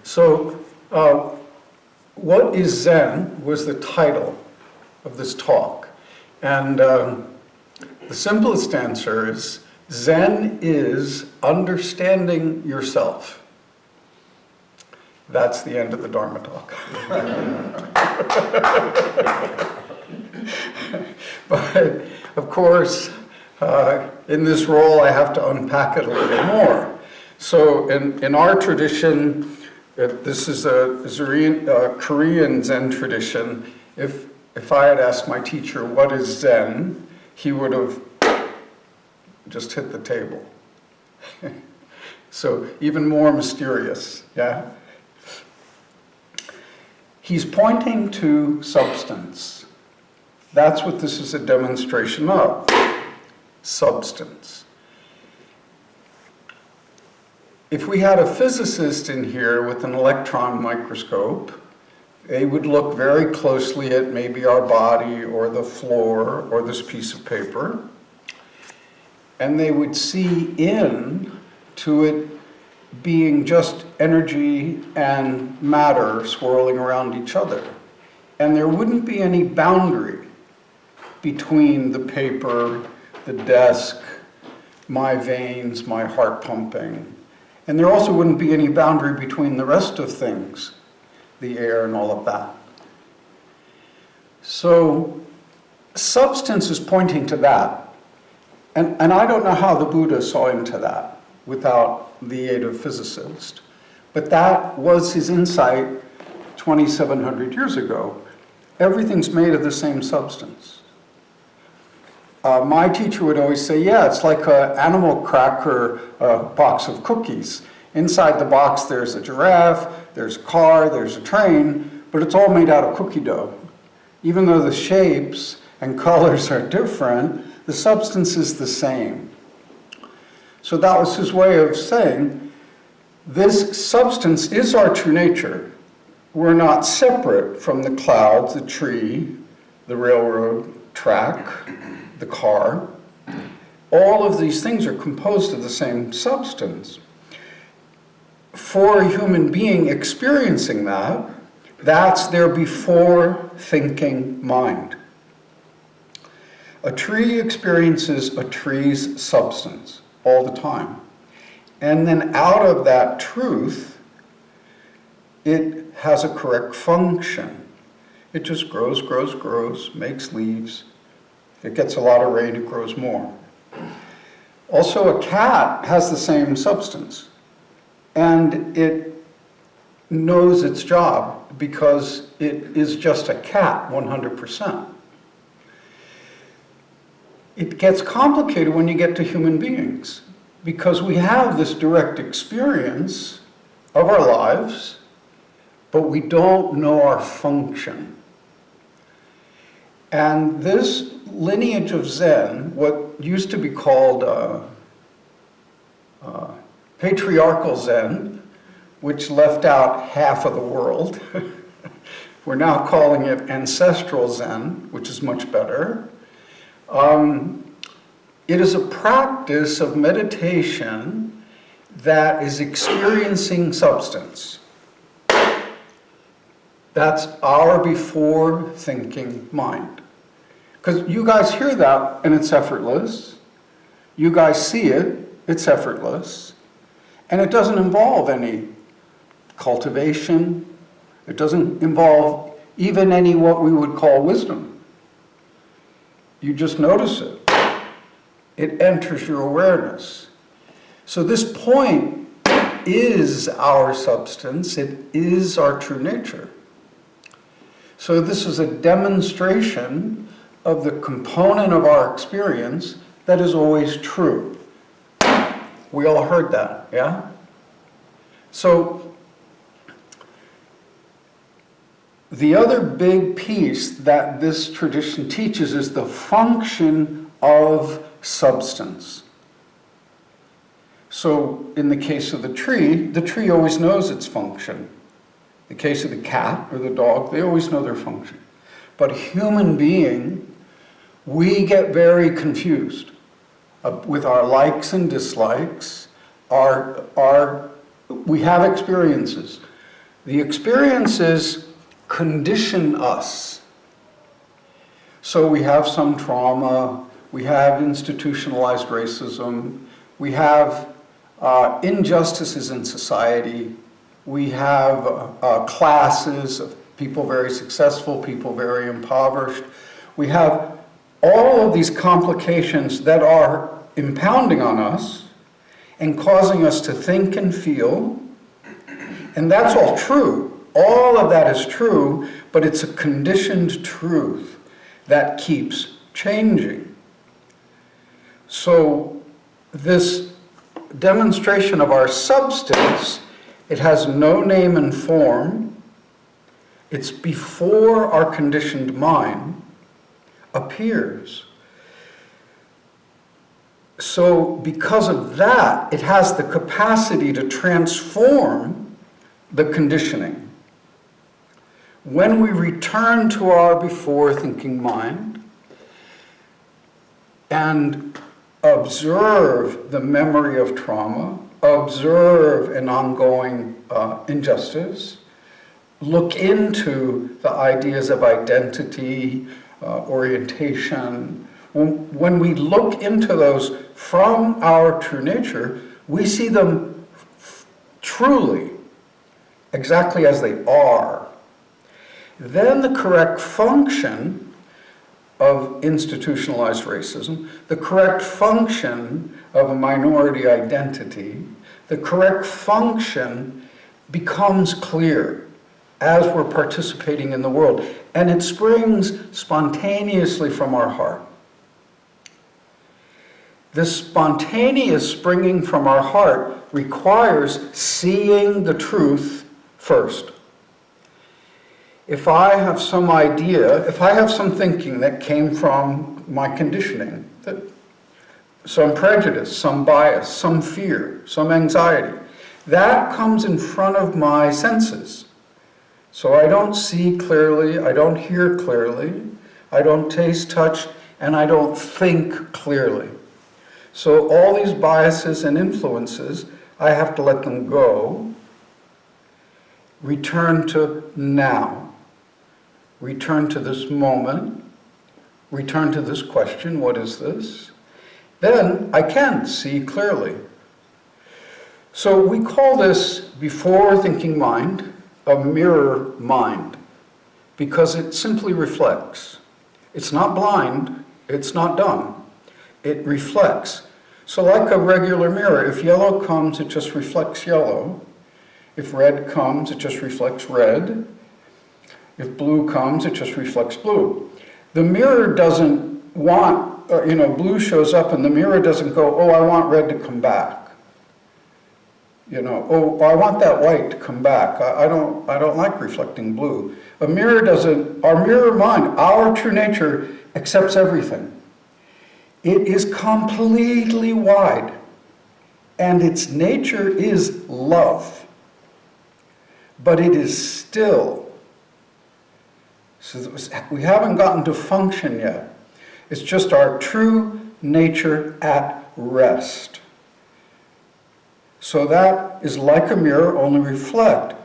So, what is Zen was the title of this talk. And the simplest answer is Zen is understanding yourself. That's the end of the Dharma Talk. But, of course, in this role, I have to unpack it a little more. So in our tradition, this is a Korean Zen tradition. If I had asked my teacher, what is Zen, he would have just hit the table. So even more mysterious, yeah? He's pointing to substance. That's what this is a demonstration of. Substance. If we had a physicist in here with an electron microscope, they would look very closely at maybe our body or the floor or this piece of paper, and they would see into it being just energy and matter swirling around each other. And there wouldn't be any boundary between the paper, the desk, my veins, my heart pumping. And there also wouldn't be any boundary between the rest of things, the air and all of that. So substance is pointing to that. And I don't know how the Buddha saw into that without the aid of physicists. But that was his insight 2,700 years ago. Everything's made of the same substance. My teacher would always say, yeah, it's like an animal cracker box of cookies. Inside the box there's a giraffe, there's a car, there's a train, but it's all made out of cookie dough. Even though the shapes and colors are different, the substance is the same. So that was his way of saying, this substance is our true nature. We're not separate from the clouds, the tree, the railroad track, the car. All of these things are composed of the same substance. For a human being experiencing that, that's their before thinking mind. A tree experiences a tree's substance all the time. And then out of that truth, it has a correct function. It just grows, grows, grows, makes leaves. If it gets a lot of rain, it grows more. Also, a cat has the same substance. And it knows its job because it is just a cat 100%. It gets complicated when you get to human beings because we have this direct experience of our lives, but we don't know our function. And this lineage of Zen, what used to be called patriarchal Zen, which left out half of the world, we're now calling it ancestral Zen, which is much better. It is a practice of meditation that is experiencing substance. That's our before thinking mind. Because you guys hear that and it's effortless. You guys see it, it's effortless. And it doesn't involve any cultivation. It doesn't involve even any what we would call wisdom. You just notice it. It enters your awareness. So this point is our substance. It is our true nature. So this is a demonstration of the component of our experience that is always true. We all heard that, yeah? So the other big piece that this tradition teaches is the function of substance. So in the case of the tree always knows its function. In the case of the cat or the dog, they always know their function. But a human being, we get very confused with our likes and dislikes. We have experiences. The experiences condition us. So we have some trauma, we have institutionalized racism, we have injustices in society, we have classes of people very successful, people very impoverished. We have all of these complications that are impounding on us and causing us to think and feel. And that's all true. All of that is true, but it's a conditioned truth that keeps changing. So this demonstration of our substance, it has no name and form. It's before our conditioned mind appears. So because of that, it has the capacity to transform the conditioning. When we return to our before thinking mind and observe the memory of trauma, observe an ongoing injustice, look into the ideas of identity, orientation. When we look into those from our true nature, we see them truly, exactly as they are. Then the correct function of institutionalized racism, the correct function of a minority identity, the correct function becomes clear as we're participating in the world. And it springs spontaneously from our heart. This spontaneous springing from our heart requires seeing the truth first. If I have some idea, if I have some thinking that came from my conditioning, some prejudice, some bias, some fear, some anxiety, that comes in front of my senses. So I don't see clearly, I don't hear clearly, I don't taste, touch, and I don't think clearly. So all these biases and influences, I have to let them go. Return to now. Return to this moment. Return to this question, what is this? Then I can see clearly. So we call this before thinking mind a mirror mind, because it simply reflects. It's not blind, it's not dumb. It reflects. So like a regular mirror, if yellow comes, it just reflects yellow. If red comes, it just reflects red. If blue comes, it just reflects blue. The mirror doesn't want, blue shows up and the mirror doesn't go, oh, I want red to come back. Oh, I want that white to come back. I don't like reflecting blue. A mirror doesn't, our mirror mind, our true nature accepts everything. It is completely wide, and its nature is love. But it is still. So we haven't gotten to function yet. It's just our true nature at rest. So that is like a mirror, only reflect.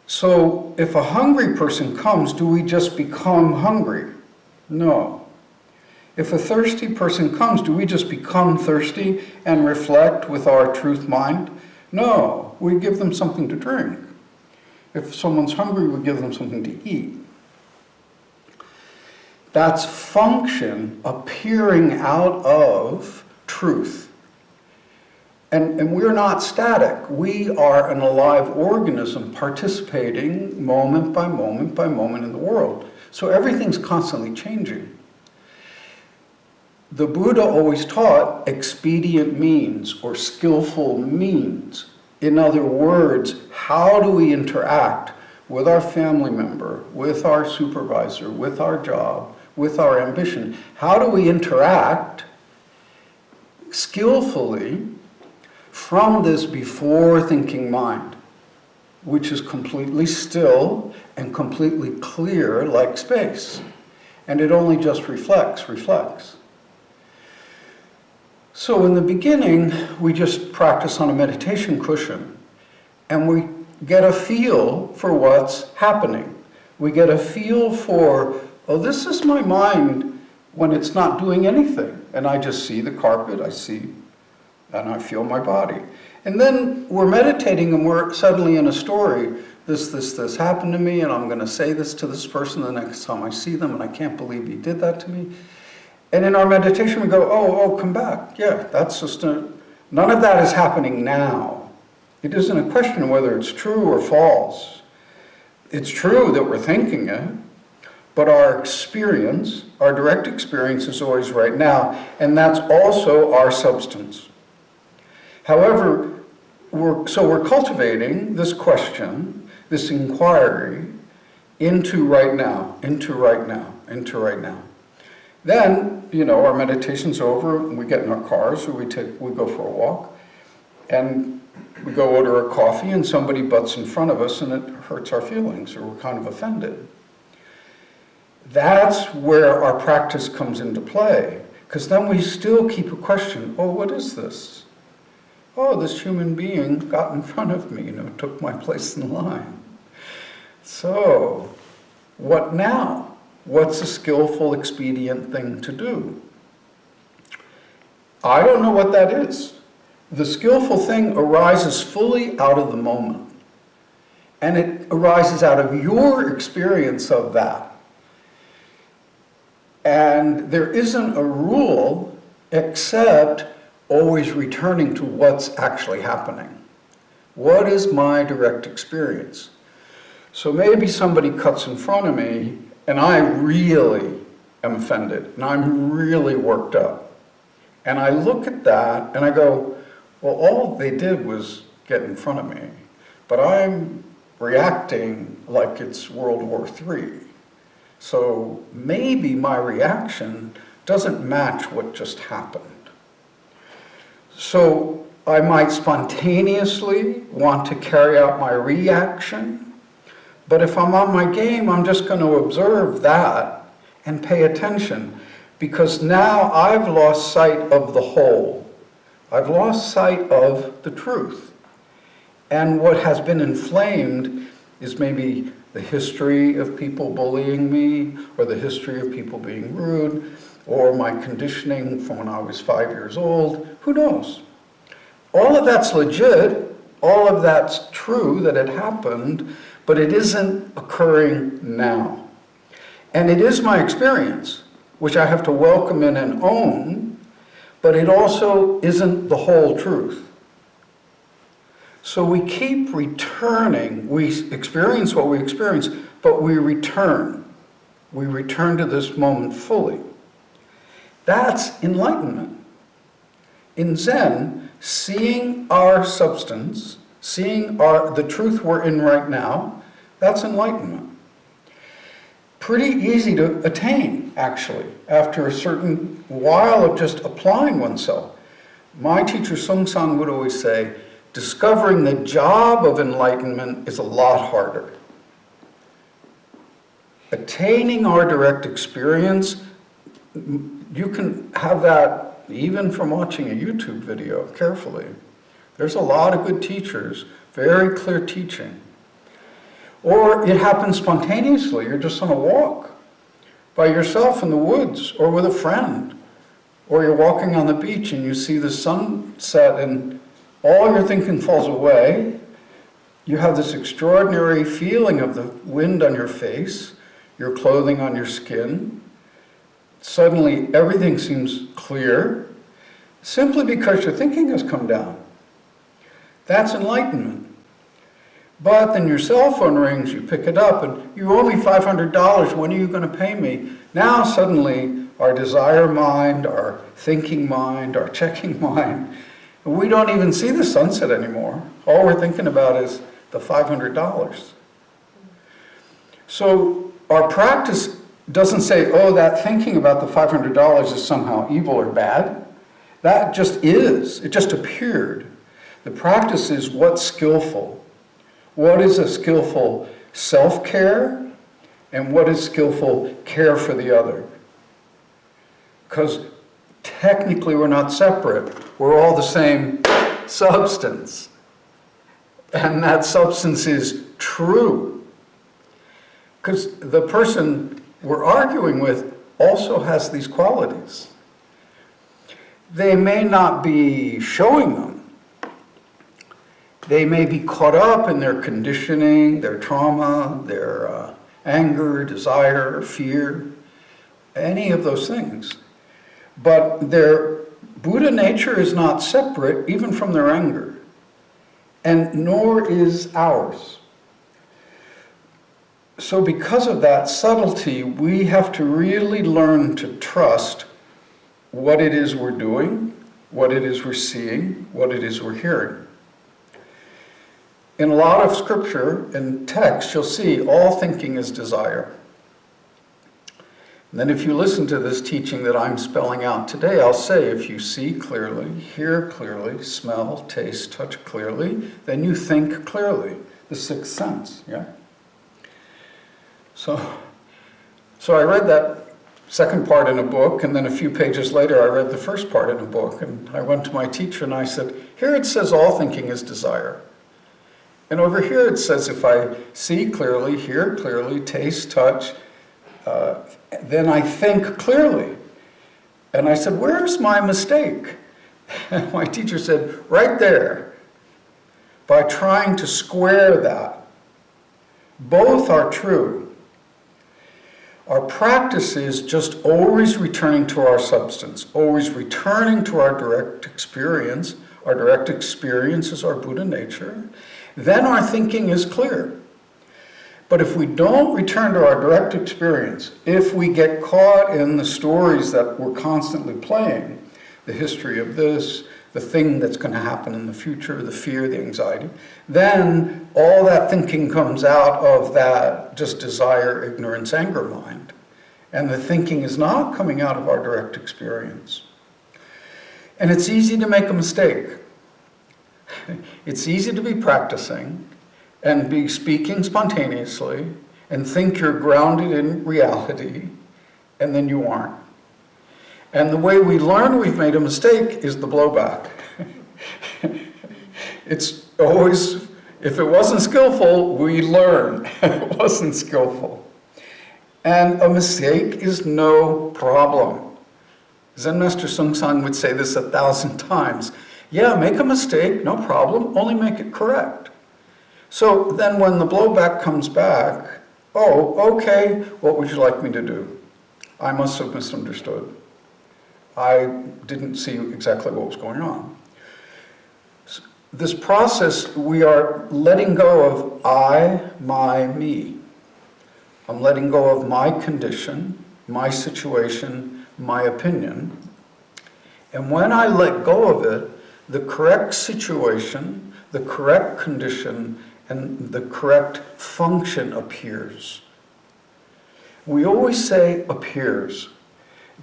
So if a hungry person comes, do we just become hungry? No. If a thirsty person comes, do we just become thirsty and reflect with our truth mind? No. We give them something to drink. If someone's hungry, we give them something to eat. That's function appearing out of truth. And we're not static. We are an alive organism participating moment by moment by moment in the world. So everything's constantly changing. The Buddha always taught expedient means or skillful means. In other words, how do we interact with our family member, with our supervisor, with our job, with our ambition? How do we interact skillfully from this before thinking mind, which is completely still and completely clear like space? And it only just reflects. So in the beginning, we just practice on a meditation cushion, and we get a feel for what's happening. We get a feel for, oh, this is my mind when it's not doing anything. And I just see the carpet, and I feel my body. And then we're meditating and we're suddenly in a story. This happened to me, and I'm going to say this to this person the next time I see them, and I can't believe he did that to me. And in our meditation we go, oh, come back. Yeah, that's just none of that is happening now. It isn't a question of whether it's true or false. It's true that we're thinking it, but our experience, our direct experience is always right now, and that's also our substance. However, we're cultivating this question, this inquiry into right now, into right now, into right now. Then, our meditation's over, and we get in our cars, or we go for a walk, and we go order a coffee, and somebody butts in front of us, and it hurts our feelings, or we're kind of offended. That's where our practice comes into play, because then we still keep a question, oh, what is this? Oh, this human being got in front of me, took my place in line. So, what now? What's a skillful, expedient thing to do? I don't know what that is. The skillful thing arises fully out of the moment. And it arises out of your experience of that. And there isn't a rule except always returning to what's actually happening. What is my direct experience? So maybe somebody cuts in front of me, and I really am offended, and I'm really worked up. And I look at that, and I go, well, all they did was get in front of me, but I'm reacting like it's World War III. So maybe my reaction doesn't match what just happened. So I might spontaneously want to carry out my reaction, but if I'm on my game, I'm just going to observe that and pay attention, because now I've lost sight of the whole. I've lost sight of the truth. And what has been inflamed is maybe the history of people bullying me, or the history of people being rude, or my conditioning from when I was 5 years old. Who knows? All of that's legit. All of that's true that it happened, but it isn't occurring now. And it is my experience, which I have to welcome in and own, but it also isn't the whole truth. So we keep returning. We experience what we experience, but we return. We return to this moment fully. That's enlightenment. In Zen, seeing our substance, seeing the truth we're in right now, that's enlightenment. Pretty easy to attain, actually, after a certain while of just applying oneself. My teacher Sung Sang would always say, discovering the job of enlightenment is a lot harder. Attaining our direct experience, you can have that even from watching a YouTube video carefully. There's a lot of good teachers, very clear teaching. Or it happens spontaneously. You're just on a walk by yourself in the woods, or with a friend. Or you're walking on the beach and you see the sunset and all your thinking falls away. You have this extraordinary feeling of the wind on your face, your clothing on your skin. Suddenly everything seems clear, simply because your thinking has come down. That's enlightenment. But then your cell phone rings, you pick it up, and you owe me $500, when are you going to pay me? Now suddenly our desire mind, our thinking mind, our checking mind, we don't even see the sunset anymore. All we're thinking about is the $500. So our practice doesn't say, oh, that thinking about the $500 is somehow evil or bad. That just is. It just appeared. The practice is what's skillful. What is a skillful self-care, and what is skillful care for the other? Because technically we're not separate. We're all the same substance. and that substance is true. Because the person we're arguing with also has these qualities. They may not be showing them. They may be caught up in their conditioning, their trauma, their anger, desire, fear, any of those things. But their Buddha nature is not separate even from their anger, and nor is ours. So because of that subtlety, we have to really learn to trust what it is we're doing, what it is we're seeing, what it is we're hearing. In a lot of scripture and text, you'll see all thinking is desire. And then if you listen to this teaching that I'm spelling out today, I'll say if you see clearly, hear clearly, smell, taste, touch clearly, then you think clearly. The sixth sense, yeah? So I read that second part in a book, and then a few pages later I read the first part in a book, and I went to my teacher and I said, here it says all thinking is desire. And over here it says if I see clearly, hear clearly, taste, touch, then I think clearly. And I said, where's my mistake? And my teacher said, right there. By trying to square that. Both are true. Our practice is just always returning to our substance, always returning to our direct experience. Our direct experience is our Buddha nature. Then our thinking is clear. But if we don't return to our direct experience, if we get caught in the stories that we're constantly playing, the history of this, the thing that's going to happen in the future, the fear, the anxiety, then all that thinking comes out of that just desire, ignorance, anger mind. And the thinking is not coming out of our direct experience. And it's easy to make a mistake. It's easy to be practicing and be speaking spontaneously and think you're grounded in reality, and then you aren't. And the way we learn we've made a mistake is the blowback. It's always, if it wasn't skillful, we learn. It wasn't skillful. And a mistake is no problem. Zen Master Sung San would say this 1,000 times. Yeah, make a mistake, no problem, only make it correct. So then when the blowback comes back, oh, okay, what would you like me to do? I must have misunderstood. I didn't see exactly what was going on. So this process, we are letting go of I, my, me. I'm letting go of my condition, my situation, my opinion. And when I let go of it, the correct situation, the correct condition, and the correct function appears. We always say appears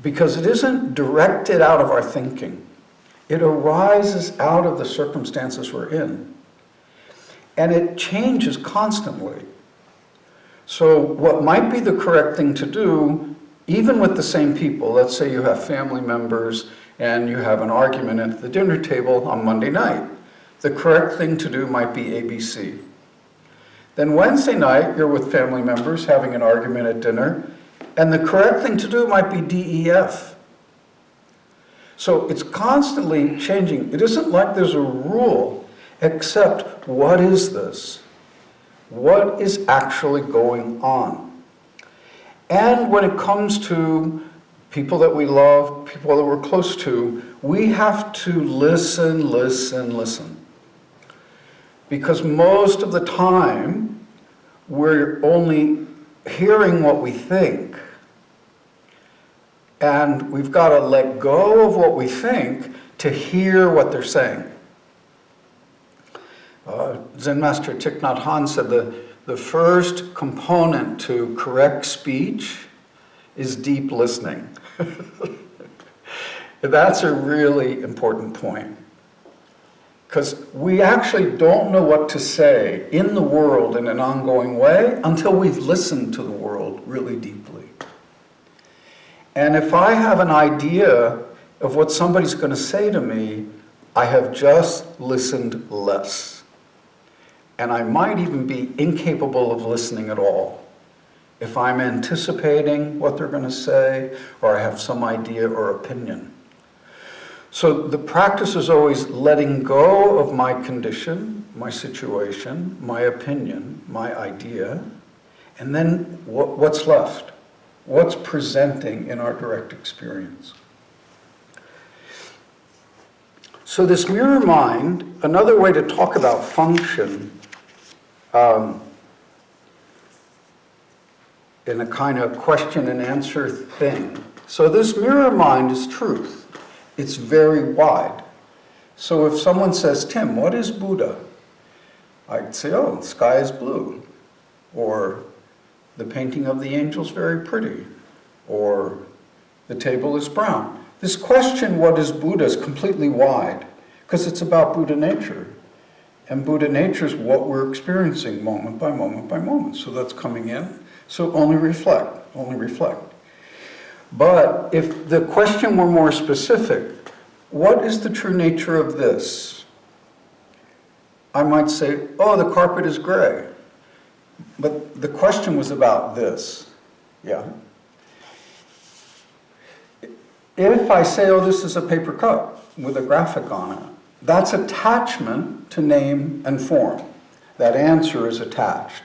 because it isn't directed out of our thinking. It arises out of the circumstances we're in. And it changes constantly. So what might be the correct thing to do, even with the same people, let's say you have family members and you have an argument at the dinner table on Monday night. The correct thing to do might be ABC. Then Wednesday night, you're with family members having an argument at dinner, and the correct thing to do might be DEF. So it's constantly changing. It isn't like there's a rule, except what is this? What is actually going on? And when it comes to people that we love, people that we're close to, we have to listen, listen, listen. Because most of the time, we're only hearing what we think. And we've got to let go of what we think to hear what they're saying. Zen Master Thich Nhat Hanh said the first component to correct speech is deep listening. That's a really important point. Because we actually don't know what to say in the world in an ongoing way until we've listened to the world really deeply. And if I have an idea of what somebody's going to say to me, I have just listened less. And I might even be incapable of listening at all if I'm anticipating what they're going to say, or I have some idea or opinion. So the practice is always letting go of my condition, my situation, my opinion, my idea, and then what's left? What's presenting in our direct experience? So this mirror mind, another way to talk about function, in a kind of question and answer thing. So this mirror mind is truth. It's very wide. So if someone says, Tim, what is Buddha? I'd say, oh, the sky is blue. Or the painting of the angel's very pretty. Or the table is brown. This question, what is Buddha, is completely wide, because it's about Buddha nature. And Buddha nature is what we're experiencing moment by moment by moment. So that's coming in. So only reflect, only reflect. But if the question were more specific, what is the true nature of this? I might say, oh, the carpet is gray. But the question was about this. Yeah. If I say, oh, this is a paper cup with a graphic on it, that's attachment to name and form. That answer is attached.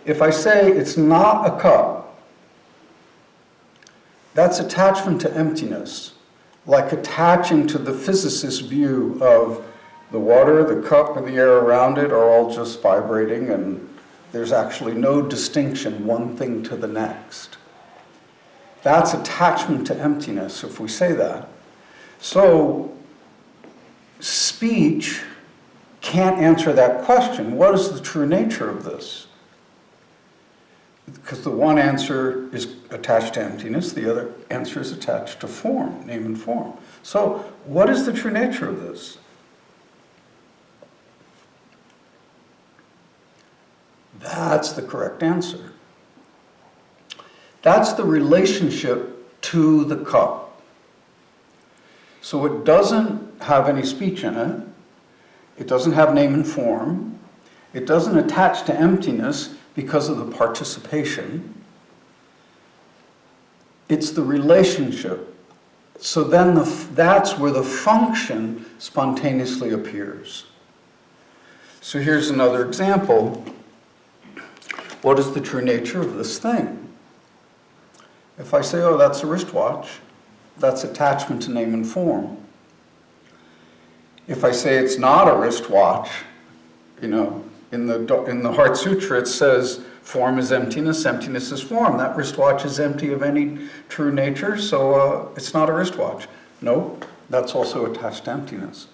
If I say it's not a cup, that's attachment to emptiness, like attaching to the physicist's view of the water, the cup, and the air around it are all just vibrating, and there's actually no distinction one thing to the next. That's attachment to emptiness, if we say that. So, speech can't answer that question. What is the true nature of this? Because the one answer is attached to emptiness, the other answer is attached to form, name and form. So, what is the true nature of this? That's the correct answer. That's the relationship to the cup. So it doesn't have any speech in it. It doesn't have name and form. It doesn't attach to emptiness because of the participation. It's the relationship. So then that's where the function spontaneously appears. So here's another example. What is the true nature of this thing? If I say, oh, that's a wristwatch, that's attachment to name and form. If I say it's not a wristwatch, in the Heart Sutra it says form is emptiness, emptiness is form. That wristwatch is empty of any true nature, so it's not a wristwatch. No, that's also attached to emptiness.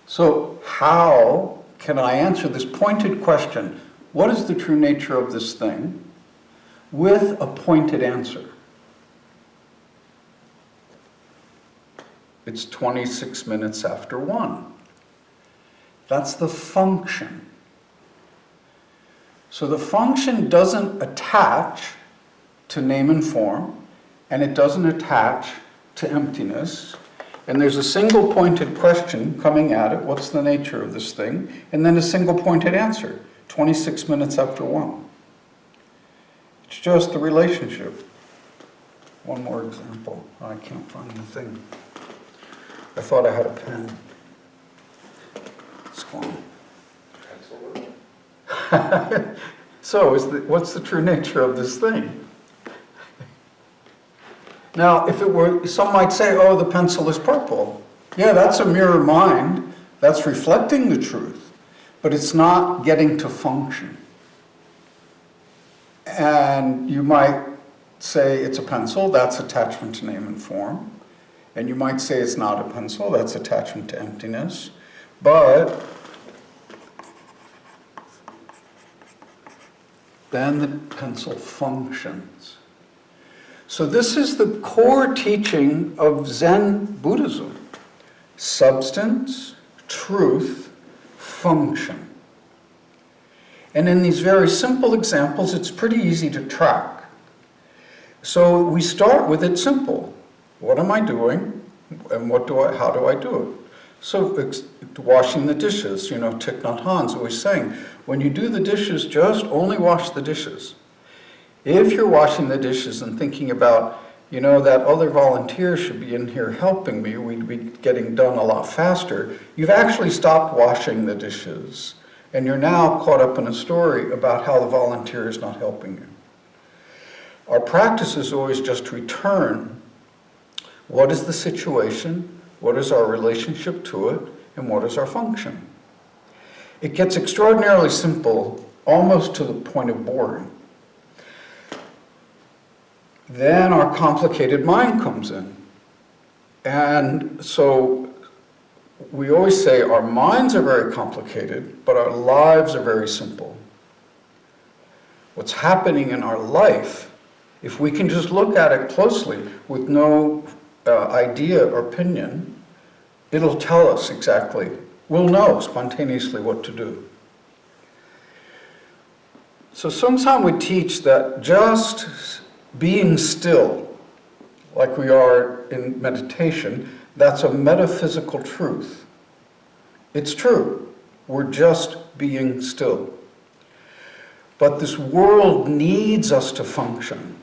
So how can I answer this pointed question, what is the true nature of this thing, with a pointed answer? It's 26 minutes after 1. That's the function. So the function doesn't attach to name and form, and it doesn't attach to emptiness. And there's a single pointed question coming at it, what's the nature of this thing? And then a single pointed answer, 26 minutes after 1. It's just the relationship. One more example. I can't find the thing. I thought I had a pen. It's gone. So, what's the true nature of this thing? Now, if it were, some might say, oh, the pencil is purple. Yeah, that's a mirror mind. That's reflecting the truth. But it's not getting to function. And you might say it's a pencil. That's attachment to name and form. And you might say it's not a pencil, that's attachment to emptiness. But then the pencil functions. So this is the core teaching of Zen Buddhism. Substance, truth, function. And in these very simple examples, it's pretty easy to track. So we start with it simple. What am I doing, and how do I do it? So washing the dishes, you know, Thich Nhat Hanh's always saying, when you do the dishes, just only wash the dishes. If you're washing the dishes and thinking about, you know, that other volunteer should be in here helping me, we'd be getting done a lot faster, you've actually stopped washing the dishes. And you're now caught up in a story about how the volunteer is not helping you. Our practice is always just to return. What is the situation? What is our relationship to it? And what is our function? It gets extraordinarily simple, almost to the point of boring. Then our complicated mind comes in. And so we always say our minds are very complicated, but our lives are very simple. What's happening in our life, if we can just look at it closely with no idea or opinion, it'll tell us exactly. We'll know spontaneously what to do. So sometimes we teach that just being still, like we are in meditation, that's a metaphysical truth. It's true. We're just being still. But this world needs us to function.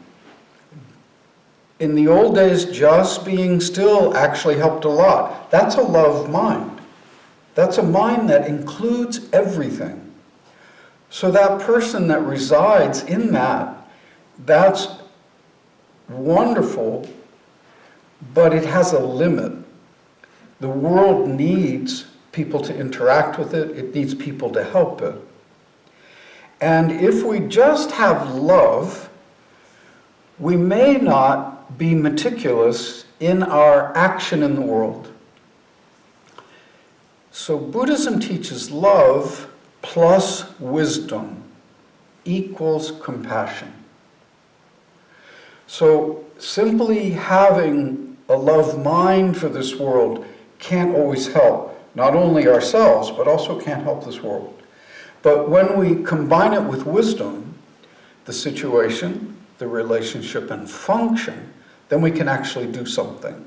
In the old days, just being still actually helped a lot. That's a love mind. That's a mind that includes everything. So that person that resides in that, that's wonderful, but it has a limit. The world needs people to interact with it. It needs people to help it. And if we just have love, we may not be meticulous in our action in the world. So Buddhism teaches love plus wisdom equals compassion. So simply having a love mind for this world can't always help, not only ourselves, but also can't help this world. But when we combine it with wisdom, the situation, the relationship, and function, then we can actually do something.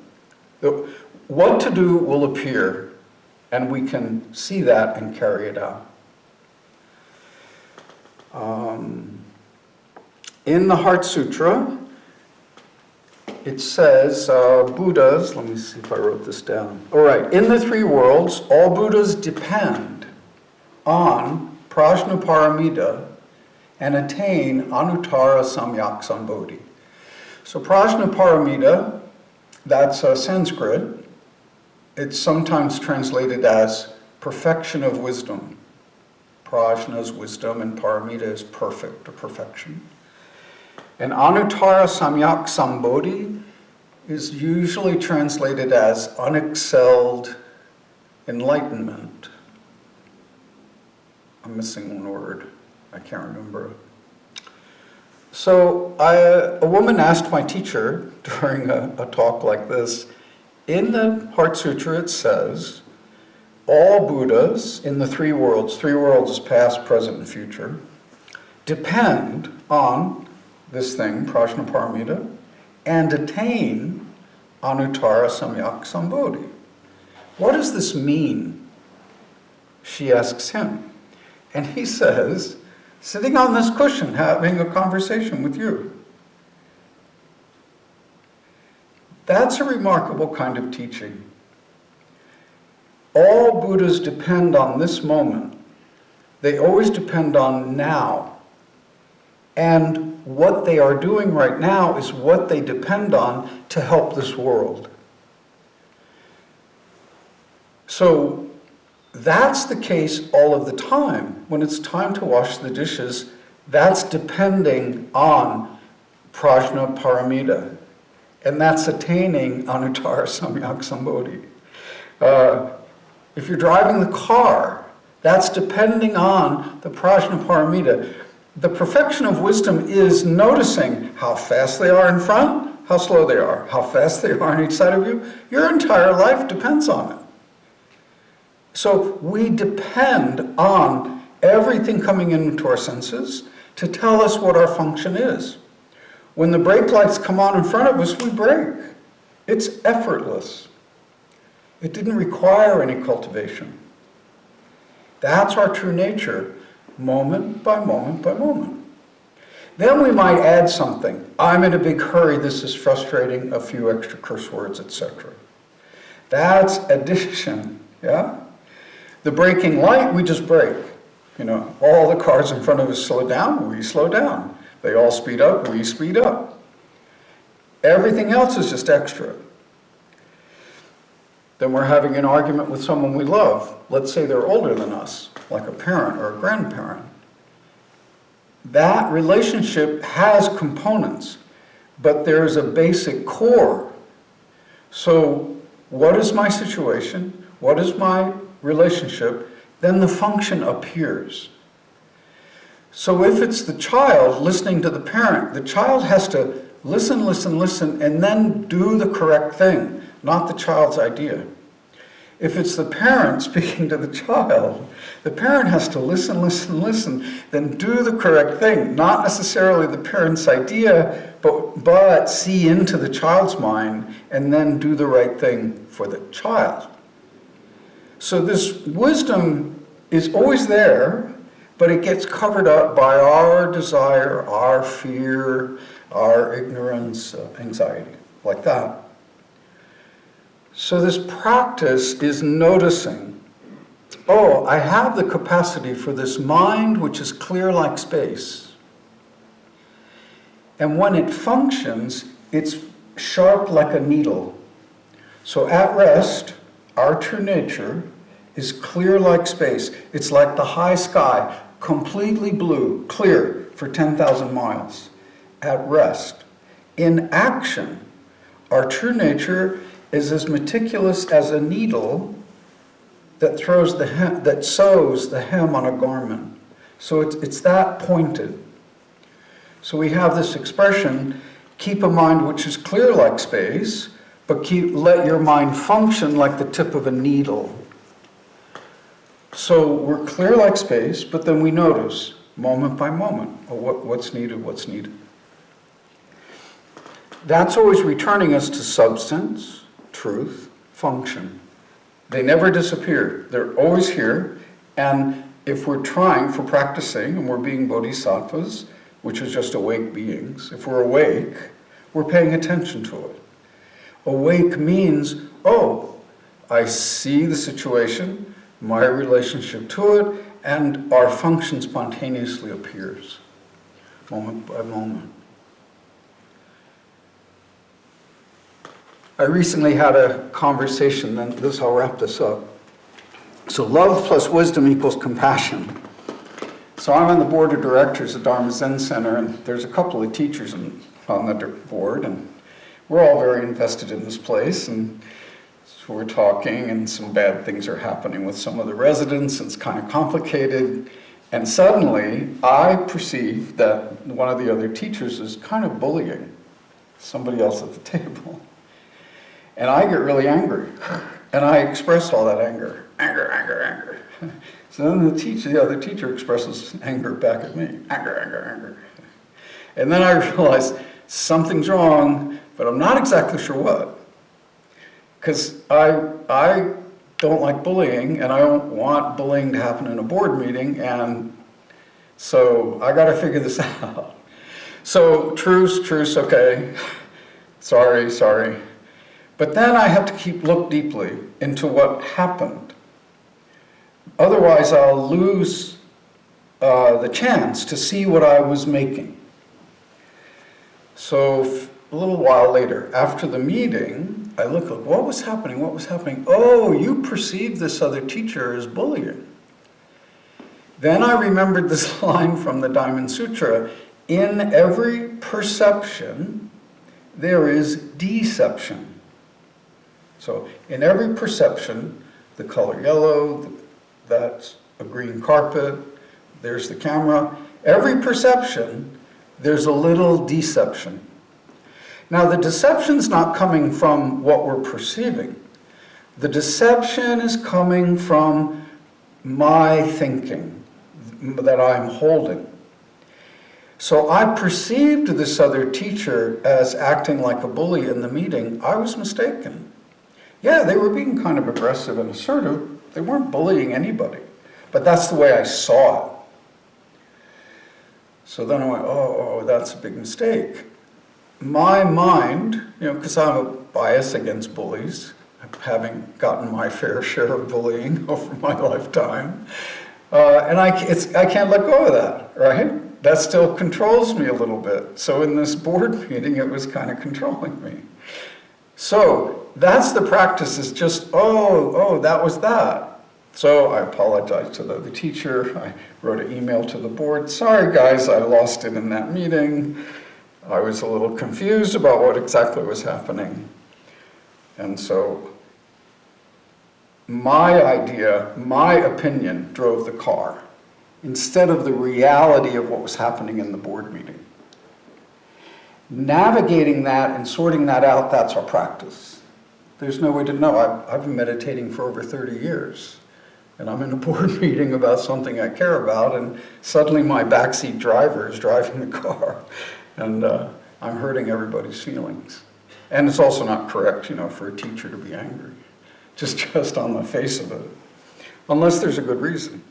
What to do will appear, and we can see that and carry it out. In the Heart Sutra, it says, Buddhas, let me see if I wrote this down. All right, in the three worlds, all Buddhas depend on prajnaparamita and attain anuttara samyak sambodhi. So prajnaparamita, that's Sanskrit. It's sometimes translated as perfection of wisdom. Prajna is wisdom and paramita is perfect or perfection. And anuttara samyak sambodhi is usually translated as unexcelled enlightenment. I'm missing one word. I can't remember. So a woman asked my teacher during a talk like this, in the Heart Sutra it says, all Buddhas in the three worlds is past, present, and future, depend on this thing, prajnaparamita, and attain anuttara samyak sambodhi. What does this mean? She asks him. And he says, sitting on this cushion having a conversation with you. That's a remarkable kind of teaching. All Buddhas depend on this moment. They always depend on now. And what they are doing right now is what they depend on to help this world. So that's the case all of the time. When it's time to wash the dishes, that's depending on prajnaparamita. And that's attaining anuttara samyak sambodhi. If you're driving the car, that's depending on the prajnaparamita. The perfection of wisdom is noticing how fast they are in front, how slow they are, how fast they are on each side of you. Your entire life depends on it. So we depend on everything coming into our senses to tell us what our function is. When the brake lights come on in front of us, we brake. It's effortless. It didn't require any cultivation. That's our true nature, moment by moment by moment. Then we might add something. I'm in a big hurry, this is frustrating, a few extra curse words, etc. That's addition, yeah? The braking light, we just brake. You know, all the cars in front of us slow down, we slow down. They all speed up, we speed up. Everything else is just extra. Then we're having an argument with someone we love. Let's say they're older than us, like a parent or a grandparent. That relationship has components, but there's a basic core. So what is my situation? What is my relationship? Then the function appears. So if it's the child listening to the parent, the child has to listen, listen, listen, and then do the correct thing, not the child's idea. If it's the parent speaking to the child, the parent has to listen, listen, listen, then do the correct thing, not necessarily the parent's idea, but see into the child's mind and then do the right thing for the child. So this wisdom is always there, but it gets covered up by our desire, our fear, our ignorance, anxiety, like that. So this practice is noticing, oh, I have the capacity for this mind which is clear like space. And when it functions, it's sharp like a needle. So at rest, our true nature is clear like space. It's like the high sky, completely blue, clear for 10,000 miles. At rest. In action, our true nature is as meticulous as a needle that sews the hem on a garment. So it's that pointed. So we have this expression, keep a mind which is clear like space, but let your mind function like the tip of a needle. So we're clear like space, but then we notice, moment by moment, what's needed, what's needed. That's always returning us to substance, truth, function. They never disappear. They're always here. And if we're trying for practicing, and we're being bodhisattvas, which is just awake beings, if we're awake, we're paying attention to it. Awake means, oh, I see the situation, my relationship to it, and our function spontaneously appears, moment by moment. I recently had a conversation, and I'll wrap this up. So love plus wisdom equals compassion. So I'm on the board of directors at Dharma Zen Center, and there's a couple of teachers on the board, and we're all very invested in this place, and so we're talking, and some bad things are happening with some of the residents, and it's kind of complicated, and suddenly I perceive that one of the other teachers is kind of bullying somebody else at the table. And I get really angry, and I express all that anger. Anger. So then the other teacher expresses anger back at me. Anger. And then I realize something's wrong, but I'm not exactly sure what. Because I don't like bullying, and I don't want bullying to happen in a board meeting, and so I got to figure this out. So truce, okay. Sorry. But then I have to look deeply into what happened. Otherwise, I'll lose the chance to see what I was making. So a little while later, after the meeting, I look, what was happening? Oh, you perceived this other teacher as bullying. Then I remembered this line from the Diamond Sutra, in every perception, there is deception. So in every perception, the color yellow, that's a green carpet, there's the camera. Every perception, there's a little deception. Now the deception's not coming from what we're perceiving. The deception is coming from my thinking that I'm holding. So I perceived this other teacher as acting like a bully in the meeting. I was mistaken. Yeah, they were being kind of aggressive and assertive. They weren't bullying anybody. But that's the way I saw it. So then I went, oh, that's a big mistake. My mind, because I have a bias against bullies, having gotten my fair share of bullying over my lifetime, and I can't let go of that, right? That still controls me a little bit. So in this board meeting, it was kind of controlling me. So that's the practice, is just, oh, that was that. So I apologized to the teacher. I wrote an email to the board. Sorry, guys, I lost it in that meeting. I was a little confused about what exactly was happening. And so my idea, my opinion, drove the car instead of the reality of what was happening in the board meeting. Navigating that and sorting that out, that's our practice. There's no way to know. I've been meditating for over 30 years. And I'm in a board meeting about something I care about, and suddenly my backseat driver is driving the car. And I'm hurting everybody's feelings. And it's also not correct, for a teacher to be angry, just on the face of it, unless there's a good reason.